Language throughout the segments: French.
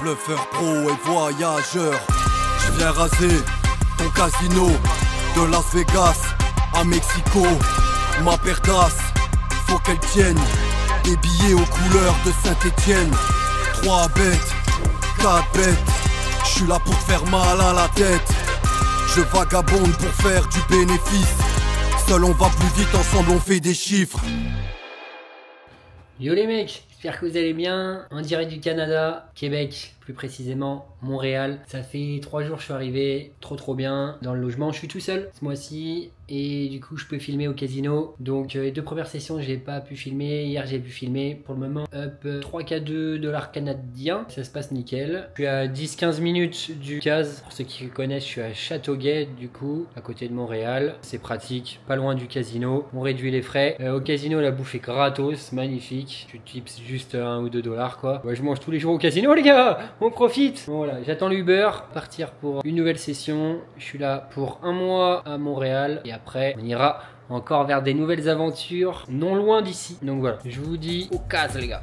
bluffeur pro et voyageur. Je viens raser ton casino de Las Vegas à Mexico. Ma paire d'as, faut qu'elle tienne. Des billets aux couleurs de Saint-Étienne. 3 bêtes, 4 bêtes. Je suis là pour te faire mal à la tête. Je vagabonde pour faire du bénéfice. Seul on va plus vite, ensemble on fait des chiffres. Yo les mecs, j'espère que vous allez bien. En direct du Canada, Québec, plus précisément Montréal. Ça fait 3 jours que je suis arrivé, trop bien. Dans le logement, je suis tout seul ce mois-ci. Et du coup je peux filmer au casino. Donc les 2 premières sessions j'ai pas pu filmer. Hier j'ai pu filmer. Pour le moment up 3K2 $ canadiens. Ça se passe nickel. Je suis à 10-15 minutes du CAS. Pour ceux qui connaissent, je suis à Châteauguay du coup, à côté de Montréal. C'est pratique, pas loin du casino. On réduit les frais. Au casino la bouffe est gratos, magnifique. Tu tips juste 1 ou 2 $ quoi. Ouais, je mange tous les jours au casino les gars. On profite. Bon, voilà, j'attends l'Uber. Partir pour une nouvelle session. Je suis là pour 1 mois à Montréal. Et après, on ira encore vers des nouvelles aventures non loin d'ici. Donc voilà, je vous dis au cas les gars.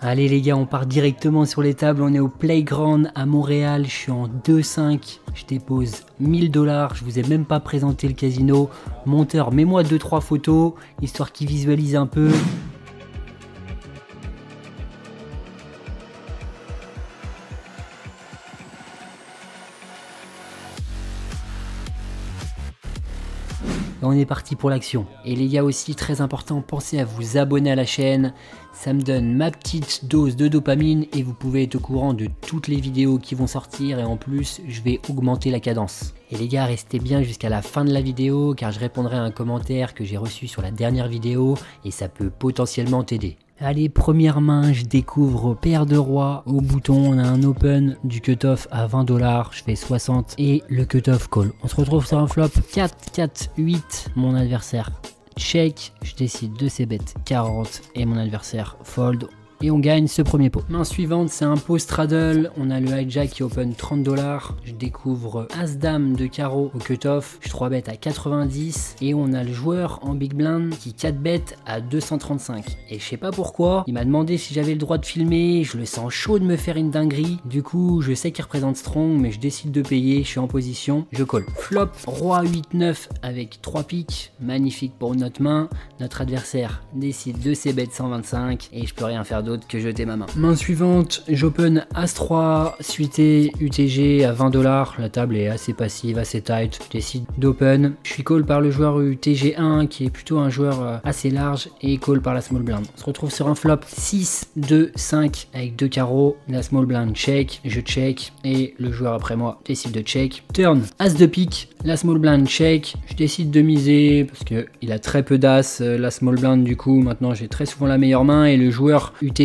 Allez les gars, on part directement sur les tables. On est au Playground à Montréal. Je suis en 2-5. Je dépose 1000 $. Je vous ai même pas présenté le casino. Monteur, mets-moi 2-3 photos, histoire qu'il visualise un peu. On est parti pour l'action. Et les gars aussi, très important, pensez à vous abonner à la chaîne. Ça me donne ma petite dose de dopamine et vous pouvez être au courant de toutes les vidéos qui vont sortir. Et en plus, je vais augmenter la cadence. Et les gars, restez bien jusqu'à la fin de la vidéo car je répondrai à un commentaire que j'ai reçu sur la dernière vidéo et ça peut potentiellement t'aider. Allez, première main, je découvre paire de rois. Au bouton, on a un open du cutoff à 20 $. Je fais 60 et le cutoff call. On se retrouve sur un flop 4, 4, 8. Mon adversaire check. Je décide de ses bêtes 40 et mon adversaire fold. Et on gagne ce premier pot. Main suivante, c'est un pot straddle. On a le hijack qui open 30 $. Je découvre As-Dame de carreau au cutoff. Je 3 bet à 90. Et on a le joueur en big blind qui 4 bet à 235. Et je sais pas pourquoi, il m'a demandé si j'avais le droit de filmer. Je le sens chaud de me faire une dinguerie. Du coup, je sais qu'il représente strong, mais je décide de payer. Je suis en position. Je call. Flop, roi 8-9 avec 3 piques. Magnifique pour notre main. Notre adversaire décide de ses bêtes 125. Et je peux rien faire d'autre que jeter ma main. Main suivante, j'open As-3, suité UTG à 20 $. La table est assez passive, assez tight. Je décide d'open. Je suis call par le joueur UTG1 qui est plutôt un joueur assez large et call par la small blind. On se retrouve sur un flop 6, 2, 5 avec 2 carreaux. La small blind check, je check et le joueur après moi décide de check. Turn, As de pique, la small blind check. Je décide de miser parce que il a très peu d'as, la small blind du coup. Maintenant j'ai très souvent la meilleure main et le joueur UTG1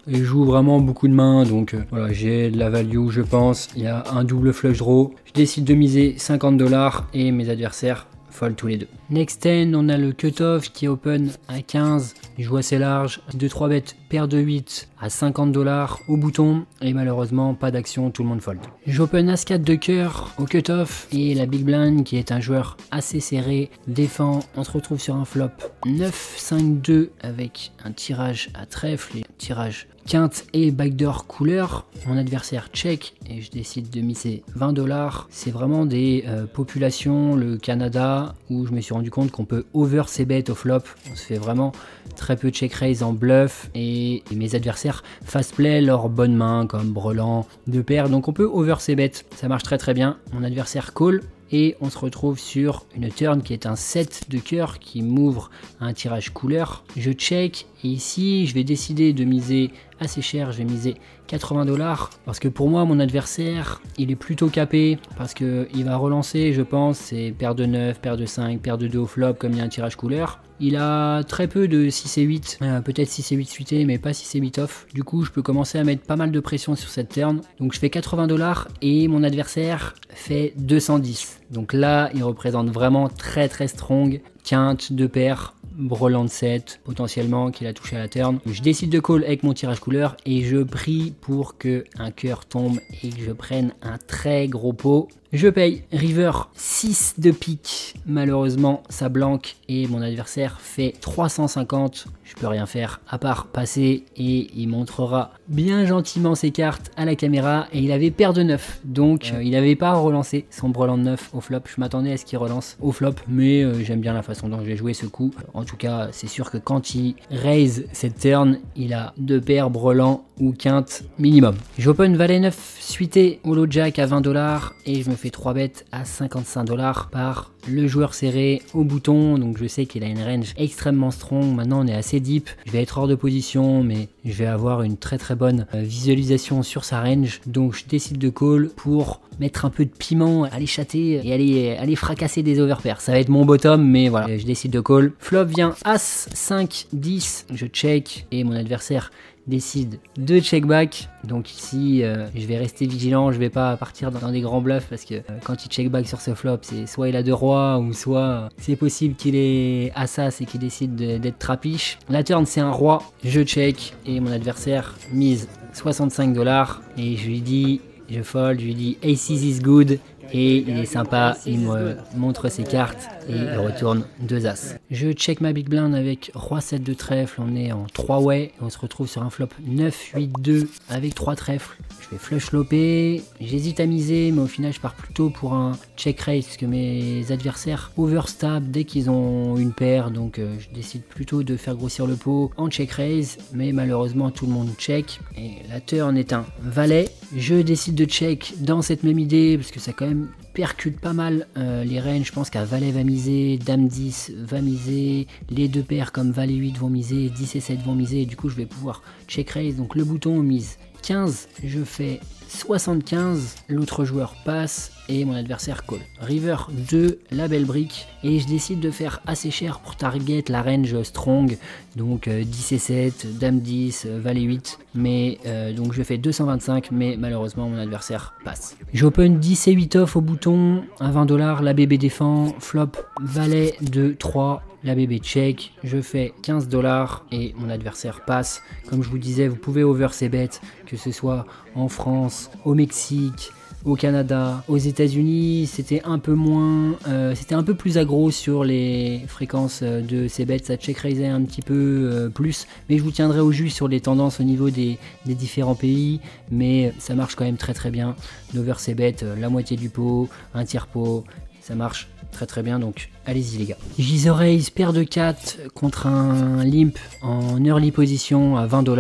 joue vraiment beaucoup de mains, donc voilà, j'ai de la value je pense. Il y a un double flush draw. Je décide de miser 50 $ et mes adversaires fold tous les deux. Next 10, on a le cutoff qui est open à 15. Il joue assez large. 2-3 bêtes, paire de 8 à 50 $ au bouton. Et malheureusement, pas d'action, tout le monde fold. J'open As-4 de cœur au cutoff. Et la Big Blind qui est un joueur assez serré défend. On se retrouve sur un flop 9-5-2 avec un tirage à trèfle et un tirage quinte et backdoor couleur. Mon adversaire check et je décide de miser 20 $. C'est vraiment des populations, le Canada, où je me suis rendu compte qu'on peut over ses bêtes au flop. On se fait vraiment très peu de check raise en bluff et mes adversaires fast play leurs bonnes mains comme brelan, de paire. Donc on peut over ses bêtes, ça marche très bien. Mon adversaire call. Et on se retrouve sur une turn qui est un 7 de cœur qui m'ouvre un tirage couleur. Je check et ici je vais décider de miser assez cher, je vais miser 80 $ parce que pour moi mon adversaire il est plutôt capé parce que il va relancer je pense, c'est paire de 9, paire de 5, paire de 2 au flop comme il y a un tirage couleur. Il a très peu de 6 et 8, peut-être 6 et 8 suités mais pas 6 et 8 off. Du coup je peux commencer à mettre pas mal de pression sur cette turn. Donc je fais 80 $ et mon adversaire fait 210. Donc là il représente vraiment très strong. Quinte, 2 paires, brelan de 7 potentiellement qu'il a touché à la turn. Je décide de call avec mon tirage couleur et je prie pour que un cœur tombe et que je prenne un très gros pot. Je paye river 6 de pique, malheureusement ça blanque et mon adversaire fait 350, je peux rien faire à part passer et il montrera bien gentiment ses cartes à la caméra et il avait paire de 9, donc il n'avait pas relancé son brelan de 9 au flop, je m'attendais à ce qu'il relance au flop mais j'aime bien la façon dont j'ai joué ce coup, en tout cas c'est sûr que quand il raise cette turn, il a 2 paires brelan ou quinte minimum. J'open valet 9 suité au low jack à 20 $ et je me fais 3 bêtes à 55 $ par le joueur serré au bouton, donc je sais qu'il a une range extrêmement strong. Maintenant on est assez deep, je vais être hors de position mais je vais avoir une très bonne visualisation sur sa range, donc je décide de call pour mettre un peu de piment, aller chatter et aller fracasser des overpairs. Ça va être mon bottom mais voilà, je décide de call. Flop vient As 5 10, je check et mon adversaire décide de check back, donc ici je vais rester vigilant, je vais pas partir dans des grands bluffs parce que quand il check back sur ce flop, c'est soit il a 2 rois ou soit c'est possible qu'il ait As et qu'il décide d'être trapiche. La turn c'est un roi, je check et mon adversaire mise 65 $ et je lui dis, je fold, je lui dis Aces is good et il est sympa, il me montre ses cartes et il retourne 2 As. Je check ma big blind avec roi 7 de trèfle, on est en 3 way, on se retrouve sur un flop 9 8 2 avec 3 trèfles. Je vais flush loper, j'hésite à miser mais au final je pars plutôt pour un check raise parce que mes adversaires overstab dès qu'ils ont une paire, donc je décide plutôt de faire grossir le pot en check raise mais malheureusement tout le monde check et la turn est un valet. Je décide de check dans cette même idée parce que ça quand même percute pas mal les ranges. Je pense qu'à valet va miser, dame 10 va miser, les 2 paires comme valet 8 vont miser, 10 et 7 vont miser et du coup je vais pouvoir check raise, donc le bouton mise 15, je fais 75, l'autre joueur passe et mon adversaire call. River 2, la belle brique et je décide de faire assez cher pour target la range strong, donc 10 et 7, dame 10, valet 8, mais donc je fais 225 mais malheureusement mon adversaire passe. J'open 10 et 8 off au bouton à 20 $, la bébé défend, flop valet 2, 3, la bébé check, je fais 15 $ et mon adversaire passe. Comme je vous disais, vous pouvez over ces bêtes, que ce soit en France, au Mexique, au Canada, aux États-Unis, c'était un peu moins, c'était un peu plus aggro sur les fréquences de ces bêtes, ça check raisait un petit peu plus, mais je vous tiendrai au jus sur les tendances au niveau des différents pays, mais ça marche quand même très bien d'over ces bêtes, la moitié du pot, un tiers pot, ça marche très bien, donc allez-y les gars. Jizo raise, paire de 4 contre un limp en early position à 20 $,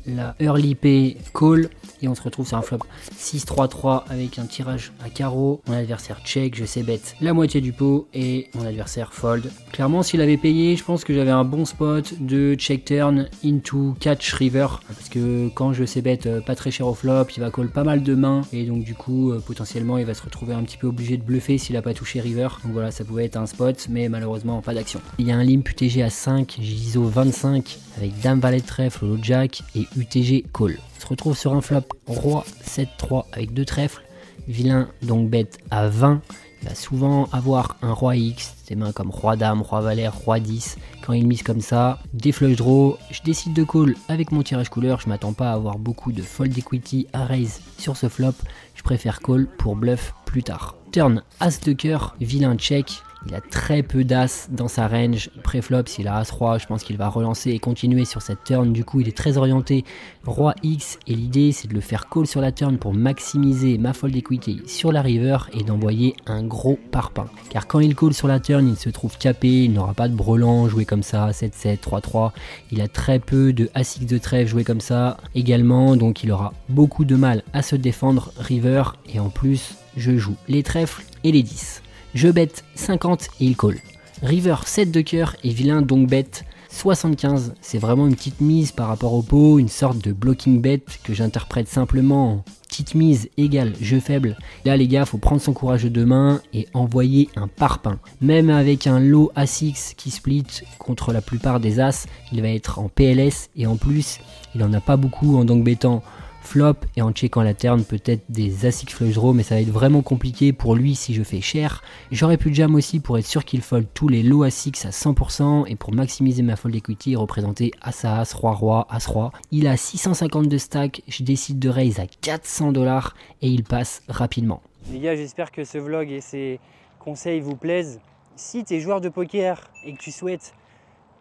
la early pay call et on se retrouve sur un flop 6-3-3 avec un tirage à carreau. Mon adversaire check, je sais bet la moitié du pot et mon adversaire fold. Clairement s'il avait payé, je pense que j'avais un bon spot de check turn into catch river parce que quand je sais bet pas très cher au flop, il va call pas mal de mains et donc du coup potentiellement il va se retrouver un petit peu obligé de bluffer s'il a pas touché river. Donc voilà, ça pouvait être un spot mais malheureusement pas d'action. Il y a un limp UTG à 5, Jizo 25 avec dame valet de trèfle au low jack et UTG call. On se retrouve sur un flop roi 7-3 avec 2 trèfles, vilain donc bête à 20, il va souvent avoir un roi X, des mains comme roi dame, roi valet, roi 10, quand il mise comme ça, des flush draw, je décide de call avec mon tirage couleur, je m'attends pas à avoir beaucoup de fold equity à raise sur ce flop, je préfère call pour bluff plus tard. Turn as de cœur, vilain check. Il a très peu d'as dans sa range. Pré-flop, s'il a as-roi, je pense qu'il va relancer et continuer sur cette turn. Du coup, il est très orienté roi X. Et l'idée, c'est de le faire call sur la turn pour maximiser ma fold equity sur la river et d'envoyer un gros parpaing. Car quand il call sur la turn, il se trouve capé. Il n'aura pas de brelan joué comme ça, 7-7, 3-3. Il a très peu de as-X de trèfle joué comme ça également. Donc, il aura beaucoup de mal à se défendre river. Et en plus, je joue les trèfles et les 10. Je bet 50 et il call. River 7 de cœur et vilain donc bet 75. C'est vraiment une petite mise par rapport au pot, une sorte de blocking bet que j'interprète simplement en petite mise égale jeu faible. Là les gars, faut prendre son courage de deux mains et envoyer un parpaing. Même avec un low As-X qui split contre la plupart des As, il va être en PLS et en plus, il en a pas beaucoup en donc bettant flop et en checkant la turn peut-être des As-X flush draw, mais ça va être vraiment compliqué pour lui si je fais cher. J'aurais pu jam aussi pour être sûr qu'il fold tous les low As-X à 100% et pour maximiser ma fold equity et représenter As-As, Roi-Roi, As-Roi. Il a 650 de stack, je décide de raise à 400 $ et il passe rapidement. Les gars, j'espère que ce vlog et ces conseils vous plaisent. Si tu es joueur de poker et que tu souhaites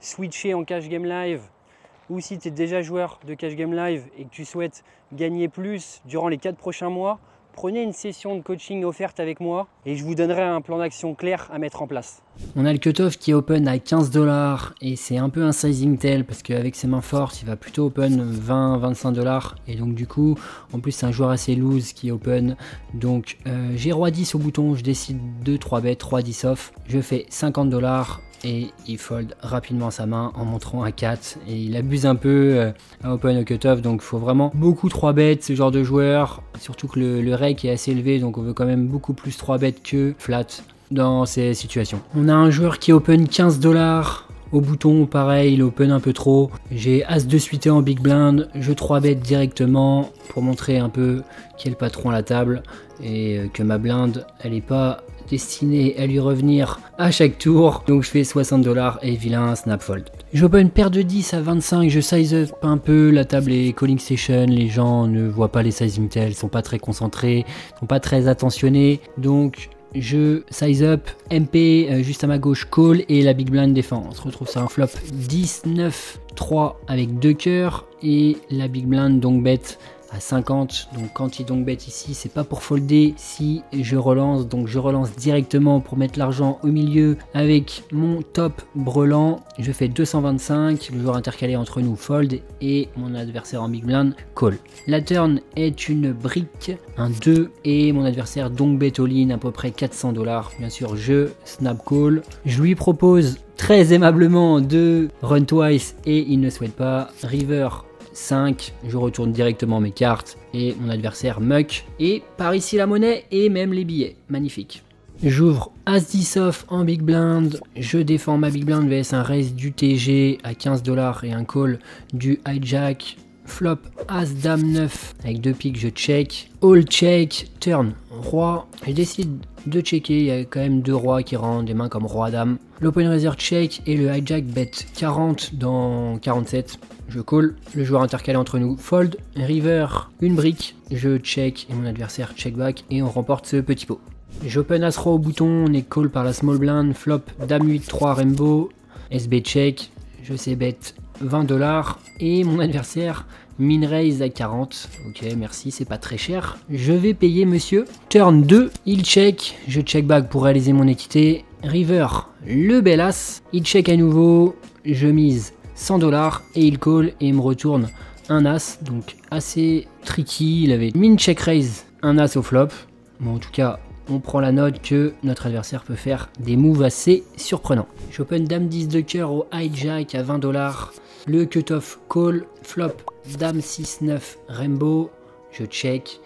switcher en cash game live, ou si tu es déjà joueur de cash game live et que tu souhaites gagner plus durant les 4 prochains mois, prenez une session de coaching offerte avec moi et je vous donnerai un plan d'action clair à mettre en place. On a le cutoff qui est open à 15 $ et c'est un peu un sizing tel parce qu'avec ses mains fortes, il va plutôt open 20-25 $ et donc du coup, en plus c'est un joueur assez loose qui est open. Donc j'ai roi 10 au bouton, je décide de 3 bet, 3 10 off, je fais 50 $ et il fold rapidement sa main en montrant un 4 et il abuse un peu à open au cutoff, donc il faut vraiment beaucoup 3 bet ce genre de joueur, surtout que le rake est assez élevé, donc on veut quand même beaucoup plus 3 bet que flat dans ces situations. On a un joueur qui open 15 $ au bouton, pareil, il open un peu trop. J'ai as de suité en big blind, je 3 bet directement pour montrer un peu qui est le patron à la table et que ma blinde elle est pas destiné à lui revenir à chaque tour, donc je fais 60 $ et vilain snap fold. J'open paire de 10 à 25, je size up un peu, la table est calling station, les gens ne voient pas les sizing tells, sont pas très concentrés, sont pas très attentionnés, donc je size up, MP juste à ma gauche call et la big blind défend. On se retrouve sur un flop 10, 9, 3 avec 2 cœurs et la big blind donc bet à 50, donc quand il donc bet ici, c'est pas pour folder si je relance, donc je relance directement pour mettre l'argent au milieu avec mon top brelan. Je fais 225, le joueur intercalé entre nous fold et mon adversaire en big blind call. La turn est une brique, un 2 et mon adversaire donc bet all-in à peu près 400 $. Bien sûr, je snap call. Je lui propose très aimablement de run twice et il ne souhaite pas. River 5, je retourne directement mes cartes et mon adversaire muck et par ici la monnaie et même les billets, magnifique. J'ouvre as 10 off en big blind, je défends ma big blind vs un raise du TG à 15 $ et un call du hijack. Flop as dame 9 avec 2 piques, je check, all check, turn roi, je décide de checker, il y a quand même 2 rois qui rendent des mains comme roi dame. L'open raiser check et le hijack bet 40 dans 47. Je call, le joueur intercalé entre nous fold, river, une brique, je check et mon adversaire check back et on remporte ce petit pot. J'open as roi au bouton, on est call par la small blind, flop dame 8, 3 rainbow, SB check, je sais bet 20 $ et mon adversaire min raise à 40. Ok, merci, c'est pas très cher. Je vais payer monsieur. Turn 2, il check, je check back pour réaliser mon équité. River, le bel as, il check à nouveau, je mise 100 $ et il call et il me retourne un as, donc assez tricky. Il avait min check raise, un as au flop. Bon, en tout cas, on prend la note que notre adversaire peut faire des moves assez surprenants. J'open dame 10 de cœur au hijack à 20 $. Le cutoff call, flop dame 6, 9 rainbow. Je check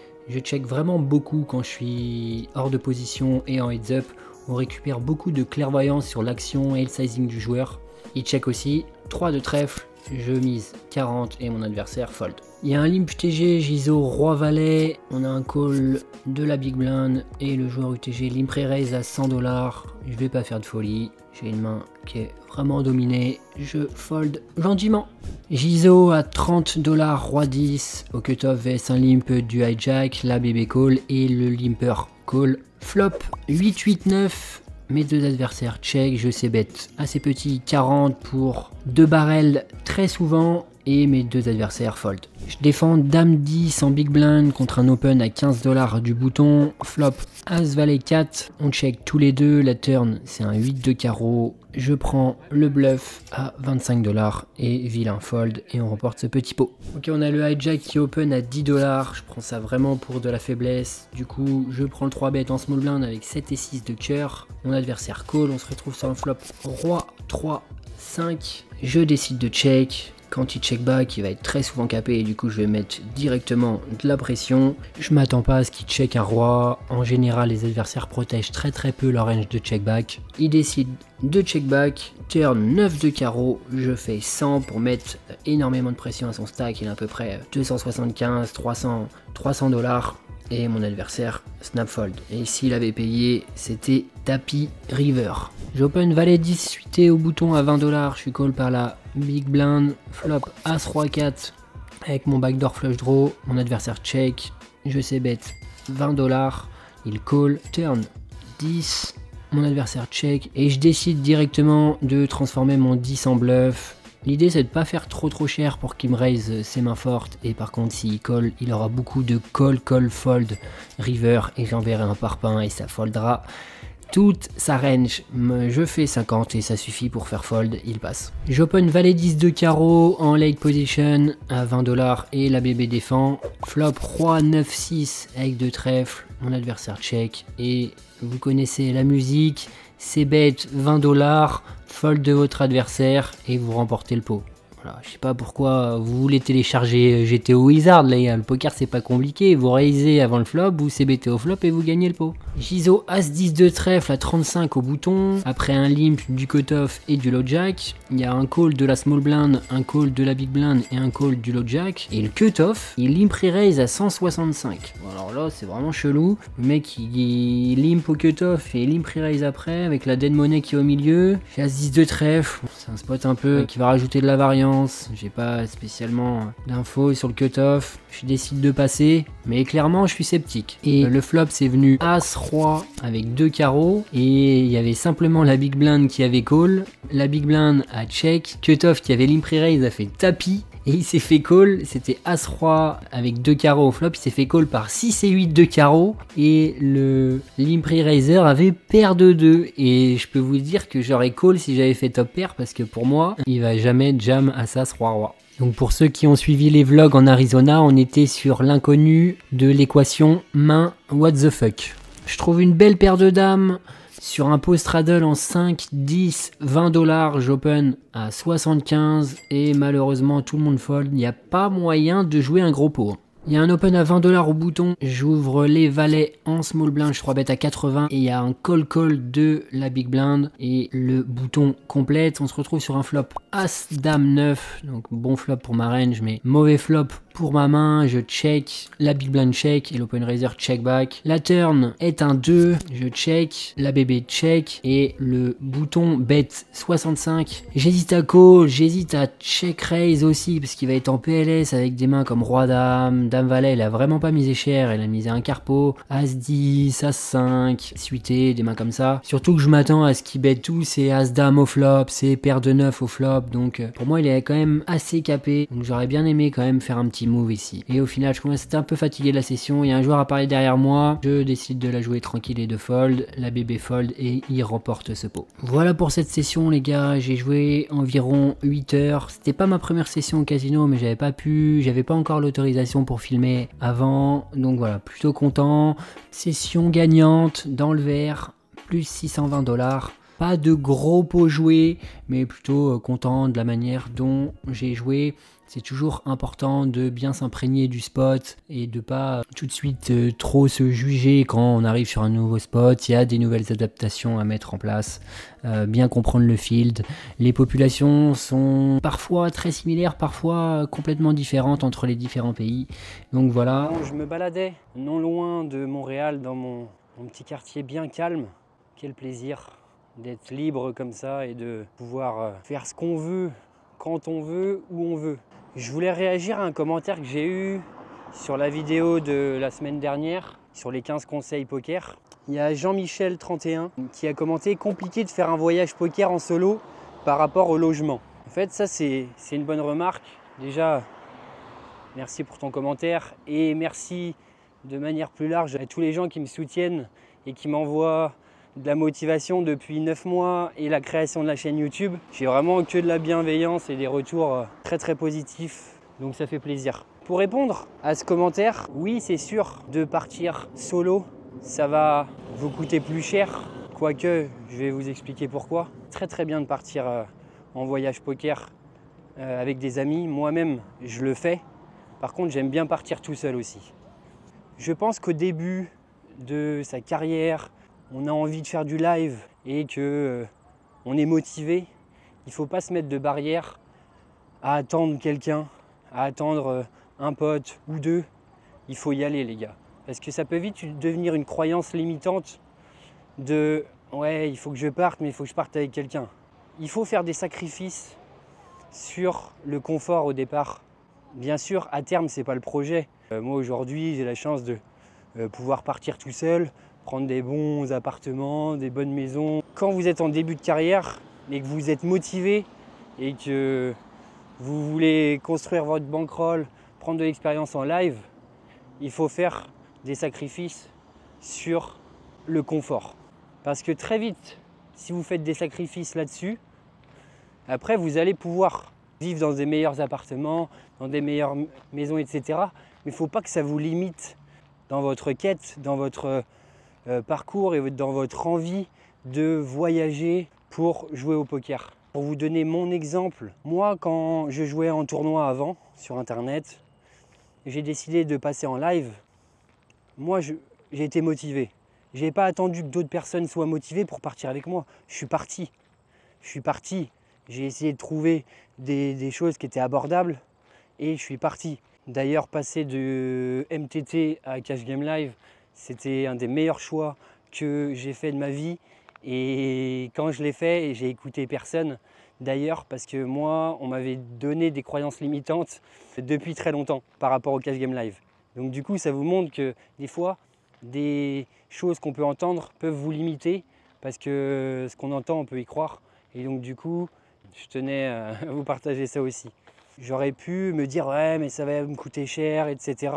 vraiment beaucoup quand je suis hors de position et en heads up. On récupère beaucoup de clairvoyance sur l'action et le sizing du joueur. Il check aussi, 3 de trèfle, je mise 40 et mon adversaire fold. Il y a un limp UTG, Giso, roi valet, on a un call de la big blind et le joueur UTG limp raise à 100 $. Je vais pas faire de folie, j'ai une main qui est vraiment dominée, je fold gentiment. Giso à 30 $, roi 10, au cutoff vs un limp du hijack, la bébé call et le limper call. Flop 8-8-9. Mes deux adversaires check, je sais bet assez petit, 40 pour 2 barrels très souvent et mes deux adversaires fold. Je défends dame 10 en big blind contre un open à 15 $ du bouton. Flop as valet 4, on check tous les deux, la turn c'est un 8 de carreau. Je prends le bluff à 25 $ et vilain fold et on remporte ce petit pot. Ok, on a le hijack qui open à 10 $, je prends ça vraiment pour de la faiblesse. Du coup, je prends le 3 bet en small blind avec 7 et 6 de cœur. Mon adversaire call, on se retrouve sur un flop roi 3, 5. Je décide de check. Quand il check back, il va être très souvent capé et du coup je vais mettre directement de la pression. Je m'attends pas à ce qu'il check un roi. En général, les adversaires protègent très peu leur range de check back. Il décide de check back, turn 9 de carreau, je fais 100 pour mettre énormément de pression à son stack. Il a à peu près 275, 300 $. Et mon adversaire snap fold. Et s'il avait payé, c'était tapis river. J'open valet 10 suité au bouton à 20 $. Je suis call par la big blind. Flop as roi 4 avec mon backdoor flush draw. Mon adversaire check. Je sais bet 20 $. il call, turn 10, mon adversaire check, et je décide directement de transformer mon 10 en bluff. L'idée c'est de pas faire trop cher pour qu'il me raise ses mains fortes, et par contre s'il call, il aura beaucoup de call, fold, river, et j'enverrai un parpaing et ça foldera toute sa range. Je fais 50 et ça suffit pour faire fold, il passe. J'open valet 10 de carreau en late position à 20 $ et la bébé défend. Flop roi 9-6 avec 2 trèfles, mon adversaire check, et vous connaissez la musique, c'est bête 20 $, fold de votre adversaire et vous remportez le pot. Voilà, je sais pas pourquoi vous voulez télécharger GTO Wizard, là, le poker c'est pas compliqué, vous raisez avant le flop, vous CBT au flop et vous gagnez le pot. Jizo As-10 de trèfle à 35 au bouton, après un limp du cutoff et du low jack, il y a un call de la small blind, un call de la big blind et un call du low jack, et le cutoff, il limp re-raise à 165. Bon, alors là c'est vraiment chelou, le mec il limp au cutoff et limp re-raise après, avec la dead money qui est au milieu, j'ai As-10 de trèfle, c'est un spot un peu qui va rajouter de la variance. J'ai pas spécialement d'infos sur le cutoff, je décide de passer, mais clairement je suis sceptique. Et le flop c'est venu As-Roi avec 2 carreaux, et il y avait simplement la big blind qui avait call, la big blind a check, cutoff qui avait limp re-raise a fait tapis, et il s'est fait call, c'était As-Roi avec 2 carreaux au flop, il s'est fait call par 6 et 8 de carreaux, et le limp re-raiser avait paire de 2, et je peux vous dire que j'aurais call si j'avais fait top pair, parce que pour moi, il va jamais jam As-Roi-Roi. Donc pour ceux qui ont suivi les vlogs en Arizona, on était sur l'inconnu de l'équation main what the fuck. Je trouve une belle paire de dames. Sur un pot straddle en 5, 10, 20 $, j'open à 75 et malheureusement tout le monde fold. Il n'y a pas moyen de jouer un gros pot. Il y a un open à 20 $ au bouton, j'ouvre les valets en small blind, je 3 bet à 80 et il y a un call de la big blind et le bouton complète. On se retrouve sur un flop As Dame 9, donc bon flop pour ma range mais mauvais flop pour ma main. Je check, la big blind check et l'open raiser check back. La turn est un 2, je check, la bébé check et le bouton bet 65. J'hésite à call, j'hésite à check raise aussi parce qu'il va être en PLS avec des mains comme roi dame, dame valet. Il a vraiment pas misé cher, il a misé un carpo, as 10, as 5, suité, des mains comme ça. Surtout que je m'attends à ce qu'il bet tout, c'est as dame au flop, c'est paire de 9 au flop, donc pour moi il est quand même assez capé, donc j'aurais bien aimé quand même faire un petit move ici. Et au final je commence à être un peu fatigué de la session, il y a un joueur apparaît derrière moi, je décide de la jouer tranquille et de fold, la bébé fold et il remporte ce pot. Voilà pour cette session les gars, j'ai joué environ 8 heures, c'était pas ma première session au casino mais j'avais pas encore l'autorisation pour filmer avant, donc voilà, plutôt content. Session gagnante dans le vert, plus 620 $. Pas de gros pots joués, mais plutôt content de la manière dont j'ai joué. C'est toujours important de bien s'imprégner du spot et de pas tout de suite trop se juger quand on arrive sur un nouveau spot. Il y a des nouvelles adaptations à mettre en place, bien comprendre le field. Les populations sont parfois très similaires, parfois complètement différentes entre les différents pays. Donc voilà. Je me baladais non loin de Montréal dans mon petit quartier bien calme. Quel plaisir d'être libre comme ça et de pouvoir faire ce qu'on veut, quand on veut, où on veut. Je voulais réagir à un commentaire que j'ai eu sur la vidéo de la semaine dernière, sur les 15 conseils poker. Il y a Jean-Michel31 qui a commenté « Compliqué de faire un voyage poker en solo par rapport au logement ». En fait, ça c'est une bonne remarque. Déjà, merci pour ton commentaire et merci de manière plus large à tous les gens qui me soutiennent et qui m'envoient de la motivation depuis 9 mois et la création de la chaîne YouTube. J'ai vraiment que de la bienveillance et des retours très positifs, donc ça fait plaisir. Pour répondre à ce commentaire, oui c'est sûr, de partir solo, ça va vous coûter plus cher, quoique je vais vous expliquer pourquoi. Très bien de partir en voyage poker avec des amis, moi-même je le fais. Par contre j'aime bien partir tout seul aussi. Je pense qu'au début de sa carrière, on a envie de faire du live et que on est motivé, il ne faut pas se mettre de barrière à attendre quelqu'un, à attendre un pote ou deux. Il faut y aller les gars. Parce que ça peut vite devenir une croyance limitante de « ouais, il faut que je parte, mais il faut que je parte avec quelqu'un ». Il faut faire des sacrifices sur le confort au départ. Bien sûr, à terme, ce n'est pas le projet. Moi aujourd'hui, j'ai la chance de pouvoir partir tout seul, prendre des bons appartements, des bonnes maisons. Quand vous êtes en début de carrière et que vous êtes motivé et que vous voulez construire votre bankroll, prendre de l'expérience en live, il faut faire des sacrifices sur le confort. Parce que très vite, si vous faites des sacrifices là-dessus, après vous allez pouvoir vivre dans des meilleurs appartements, dans des meilleures maisons, etc. Mais il ne faut pas que ça vous limite dans votre quête, dans votre parcours et dans votre envie de voyager pour jouer au poker. Pour vous donner mon exemple, moi quand je jouais en tournoi avant sur internet, j'ai décidé de passer en live. Moi j'ai été motivé. Je n'ai pas attendu que d'autres personnes soient motivées pour partir avec moi. Je suis parti. J'ai essayé de trouver des choses qui étaient abordables et je suis parti. D'ailleurs, passer de MTT à Cash Game Live, c'était un des meilleurs choix que j'ai fait de ma vie. Et quand je l'ai fait, j'ai écouté personne. D'ailleurs, parce que moi, on m'avait donné des croyances limitantes depuis très longtemps par rapport au Cash Game Live. Donc du coup, ça vous montre que des fois, des choses qu'on peut entendre peuvent vous limiter parce que ce qu'on entend, on peut y croire. Et donc du coup, je tenais à vous partager ça aussi. J'aurais pu me dire ouais mais ça va me coûter cher, etc.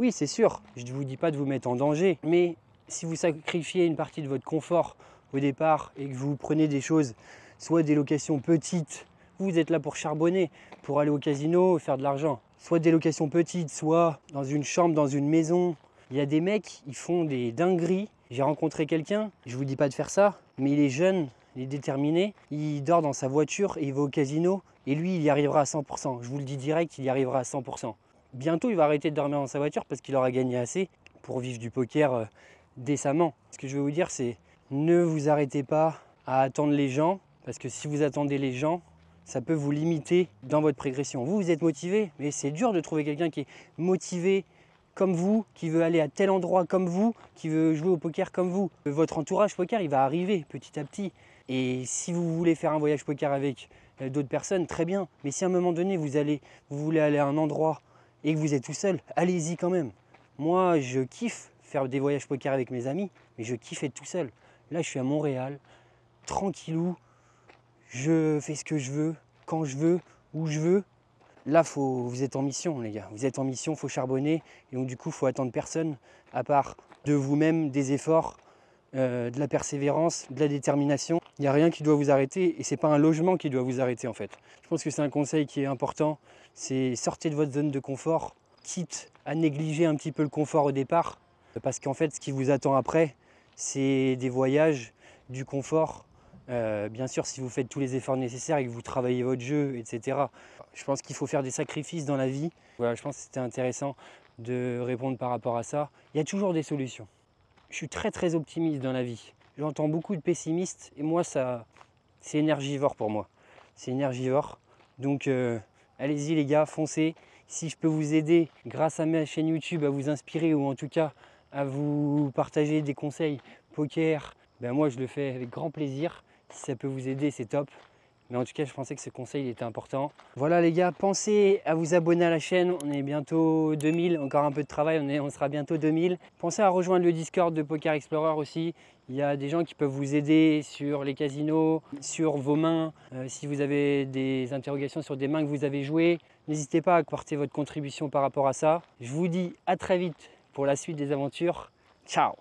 Oui c'est sûr, je ne vous dis pas de vous mettre en danger, mais si vous sacrifiez une partie de votre confort au départ et que vous prenez des choses, soit des locations petites, vous êtes là pour charbonner, pour aller au casino, faire de l'argent, soit des locations petites, soit dans une chambre, dans une maison. Il y a des mecs, ils font des dingueries. J'ai rencontré quelqu'un, je vous dis pas de faire ça, mais il est jeune, il est déterminé, il dort dans sa voiture et il va au casino et lui il y arrivera à 100%. Je vous le dis direct, il y arrivera à 100%. Bientôt il va arrêter de dormir dans sa voiture parce qu'il aura gagné assez pour vivre du poker décemment. Ce que je veux vous dire c'est ne vous arrêtez pas à attendre les gens parce que si vous attendez les gens, ça peut vous limiter dans votre progression. Vous êtes motivé, mais c'est dur de trouver quelqu'un qui est motivé comme vous, qui veut aller à tel endroit comme vous, qui veut jouer au poker comme vous. Votre entourage poker, il va arriver petit à petit. Et si vous voulez faire un voyage poker avec d'autres personnes, très bien. Mais si à un moment donné, vous voulez aller à un endroit et que vous êtes tout seul, allez-y quand même. Moi, je kiffe faire des voyages poker avec mes amis, mais je kiffe être tout seul. Là, je suis à Montréal, tranquillou, je fais ce que je veux, quand je veux, où je veux. Là, vous êtes en mission, les gars. Vous êtes en mission, il faut charbonner. Et donc, du coup, il faut attendre personne, à part de vous-même, des efforts, de la persévérance, de la détermination. Il n'y a rien qui doit vous arrêter et ce n'est pas un logement qui doit vous arrêter, en fait. Je pense que c'est un conseil qui est important. C'est sortez de votre zone de confort, quitte à négliger un petit peu le confort au départ. Parce qu'en fait, ce qui vous attend après, c'est des voyages, du confort. Bien sûr, si vous faites tous les efforts nécessaires et que vous travaillez votre jeu, etc. Je pense qu'il faut faire des sacrifices dans la vie. Voilà, je pense que c'était intéressant de répondre par rapport à ça. Il y a toujours des solutions. Je suis très optimiste dans la vie. J'entends beaucoup de pessimistes et moi, c'est énergivore pour moi. C'est énergivore. Donc, allez-y les gars, foncez. Si je peux vous aider grâce à ma chaîne YouTube à vous inspirer ou en tout cas à vous partager des conseils poker, ben moi je le fais avec grand plaisir. Si ça peut vous aider, c'est top. Mais en tout cas, je pensais que ce conseil était important. Voilà les gars, pensez à vous abonner à la chaîne. On est bientôt 2000, encore un peu de travail, on sera bientôt 2000. Pensez à rejoindre le Discord de Poker Explorer aussi. Il y a des gens qui peuvent vous aider sur les casinos, sur vos mains. Si vous avez des interrogations sur des mains que vous avez jouées, n'hésitez pas à apporter votre contribution par rapport à ça. Je vous dis à très vite pour la suite des aventures. Ciao!